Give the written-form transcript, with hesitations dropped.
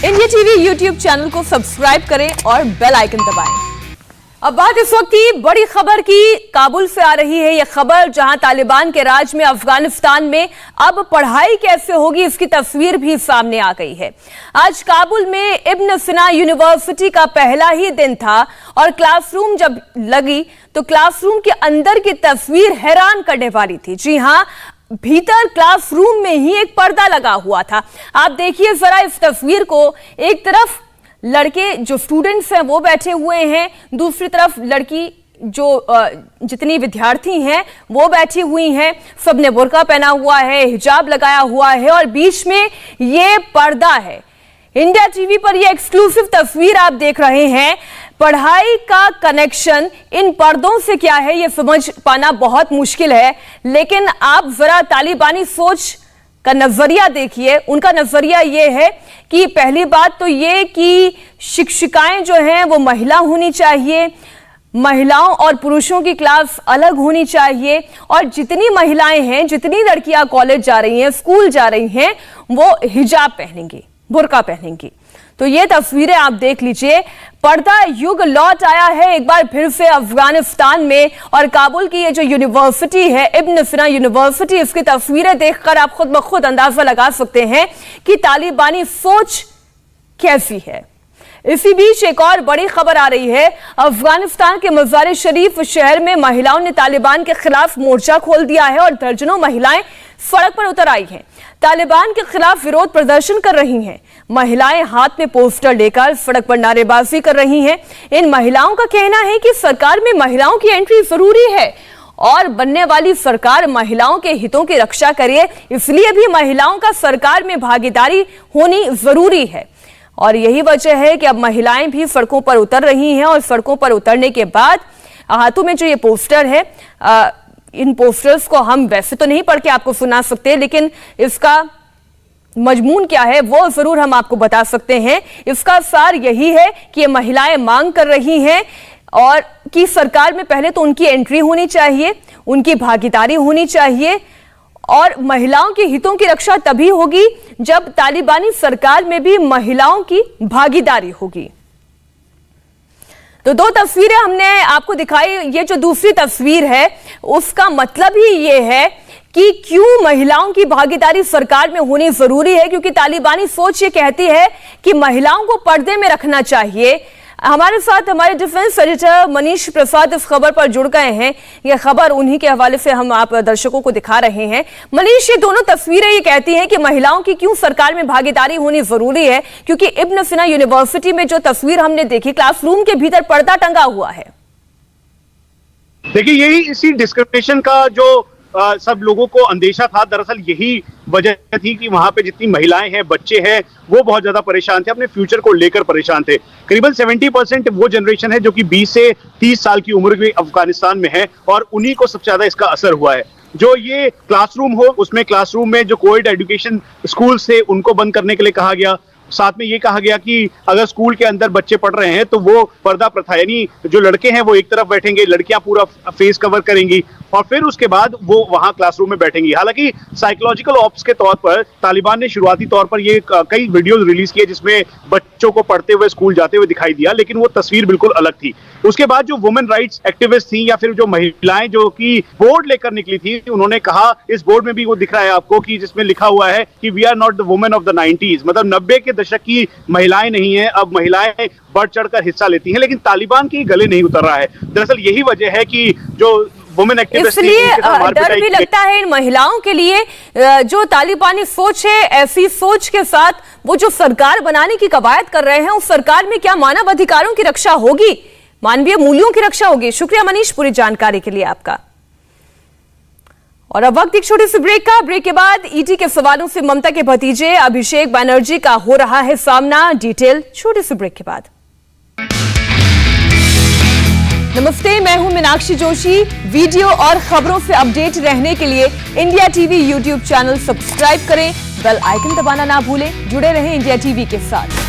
India TV YouTube channel को subscribe करें और बेल आइकन दबाएं। अब बात इस वक्त की बड़ी खबर की काबुल से आ रही है। यह खबर जहां तालिबान के राज में अफगानिस्तान में अब पढ़ाई कैसे होगी इसकी तस्वीर भी सामने आ गई है। आज काबुल में इब्न सिना यूनिवर्सिटी का पहला ही दिन था और क्लासरूम जब लगी तो क्लासरूम के अंदर की तस्वीर हैरान करने वाली थी। जी हां, भीतर क्लासरूम में ही एक पर्दा लगा हुआ था। आप देखिए जरा इस तस्वीर को। एक तरफ लड़के जो स्टूडेंट्स हैं वो बैठे हुए हैं, दूसरी तरफ लड़की जो जितनी विद्यार्थी हैं वो बैठी हुई हैं। सबने बुर्का पहना हुआ है, हिजाब लगाया हुआ है और बीच में ये पर्दा है। इंडिया टीवी पर ये एक्सक्लूसिव तस्वीर आप देख रहे हैं। पढ़ाई का कनेक्शन इन पर्दों से क्या है ये समझ पाना बहुत मुश्किल है, लेकिन आप जरा तालिबानी सोच का नजरिया देखिए। उनका नजरिया ये है कि पहली बात तो ये कि शिक्षिकाएं जो हैं वो महिला होनी चाहिए, महिलाओं और पुरुषों की क्लास अलग होनी चाहिए और जितनी महिलाएं हैं, जितनी लड़कियां कॉलेज जा रही हैं, स्कूल जा रही हैं, वो हिजाब पहनेंगी, बुर्का पहनेंगी। तो ये तस्वीरें आप देख लीजिए। पर्दा युग लौट आया है एक बार फिर से अफगानिस्तान में और काबुल की ये जो यूनिवर्सिटी है इब्न सिना यूनिवर्सिटी, इसकी तस्वीरें देखकर आप खुद ब खुद अंदाजा लगा सकते हैं कि तालिबानी सोच कैसी है। इसी बीच एक और बड़ी खबर आ रही है। अफगानिस्तान के मज़ार शरीफ शहर में महिलाओं ने तालिबान के खिलाफ मोर्चा खोल दिया है और दर्जनों महिलाएं सड़क पर उतर आई हैं। तालिबान के खिलाफ विरोध प्रदर्शन कर रही हैं। महिलाएं हाथ में पोस्टर लेकर सड़क पर नारेबाजी कर रही हैं। इन महिलाओं का कहना है कि सरकार में महिलाओं की एंट्री जरूरी है और बनने वाली सरकार महिलाओं के हितों की रक्षा करे, इसलिए भी महिलाओं का सरकार में भागीदारी होनी जरूरी है। और यही वजह है कि अब महिलाएं भी सड़कों पर उतर रही हैं और सड़कों पर उतरने के बाद हाथों में जो ये पोस्टर है, इन पोस्टर्स को हम वैसे तो नहीं पढ़ के आपको सुना सकते, लेकिन इसका मजमून क्या है वो जरूर हम आपको बता सकते हैं। इसका सार यही है कि ये महिलाएं मांग कर रही हैं और कि सरकार में पहले तो उनकी एंट्री होनी चाहिए, उनकी भागीदारी होनी चाहिए और महिलाओं के हितों की रक्षा तभी होगी जब तालिबानी सरकार में भी महिलाओं की भागीदारी होगी। तो दो तस्वीरें हमने आपको दिखाई। ये जो दूसरी तस्वीर है उसका मतलब ही ये है कि क्यों महिलाओं की भागीदारी सरकार में होनी जरूरी है, क्योंकि तालिबानी सोच ये कहती है कि महिलाओं को पर्दे में रखना चाहिए। हमारे साथ हमारे डिफेंस एडिटर मनीष प्रसाद इस खबर पर जुड़ गए हैं। यह खबर उन्हीं के हवाले से हम आप दर्शकों को दिखा रहे हैं। मनीष, ये दोनों तस्वीरें ये कहती हैं कि महिलाओं की क्यों सरकार में भागीदारी होनी जरूरी है, क्योंकि इब्न सिना यूनिवर्सिटी में जो तस्वीर हमने देखी, क्लासरूम के भीतर पर्दा टंगा हुआ है। देखिए, यही इसी डिस्क्रिमिनेशन का जो सब लोगों को अंदेशा था, दरअसल यही वजह थी कि वहां पे जितनी महिलाएं हैं, बच्चे हैं, वो बहुत ज्यादा परेशान थे, अपने फ्यूचर को लेकर परेशान थे। करीबन 70% वो जनरेशन है जो कि 20 से 30 साल की उम्र में अफगानिस्तान में है और उन्हीं को सबसे ज्यादा इसका असर हुआ है। जो ये क्लासरूम हो, उसमें क्लासरूम में जो कोएड एजुकेशन स्कूल से उनको बंद करने के लिए कहा गया। साथ में ये कहा गया कि अगर स्कूल के अंदर बच्चे पढ़ रहे हैं तो वो पर्दा प्रथा, यानी जो लड़के हैं वो एक तरफ बैठेंगे, लड़कियां पूरा फेस कवर करेंगी और फिर उसके बाद वो वहां क्लासरूम में बैठेंगी। हालांकि साइकोलॉजिकल ऑप्स के तौर पर तालिबान ने शुरुआती तौर पर ये कई वीडियोस रिलीज किए जिसमें बच्चों को पढ़ते हुए स्कूल जाते हुए दिखाई दिया, लेकिन वो तस्वीर बिल्कुल अलग थी। उसके बाद जो वुमेन राइट्स एक्टिविस्ट थी या फिर जो महिलाएं जो कि बोर्ड लेकर निकली थी, उन्होंने कहा, इस बोर्ड में भी वो दिख रहा है आपको कि जिसमें लिखा हुआ है कि we are not the women of the 90s, मतलब 90 के दशक की महिलाएं नहीं है, अब महिलाएं बढ़ चढ़कर हिस्सा लेती हैं, लेकिन तालिबान के गले नहीं उतर रहा है। दरअसल यही वजह है कि जो वुमेन एक्टिविस्ट, इसलिए डर भी लगता है इन महिलाओं के लिए। जो तालिबानी सोच है, ऐसी सोच के साथ वो जो सरकार बनाने की कवायद कर रहे हैं, उस सरकार में क्या मानव अधिकारों की रक्षा होगी, मानवीय मूल्यों की रक्षा होगी? शुक्रिया मनीष पूरी जानकारी के लिए आपका। और अब वक्त एक छोटी सी ब्रेक का। ब्रेक के बाद ईडी के सवालों से ममता के भतीजे अभिषेक बनर्जी का हो रहा है सामना। डिटेल छोटी सी ब्रेक के बाद। नमस्ते, मैं हूं मीनाक्षी जोशी। वीडियो और खबरों से अपडेट रहने के लिए India TV YouTube channel subscribe करें, बेल आइकन दबाना ना भूलें। जुड़े रहें इंडिया टीवी के साथ।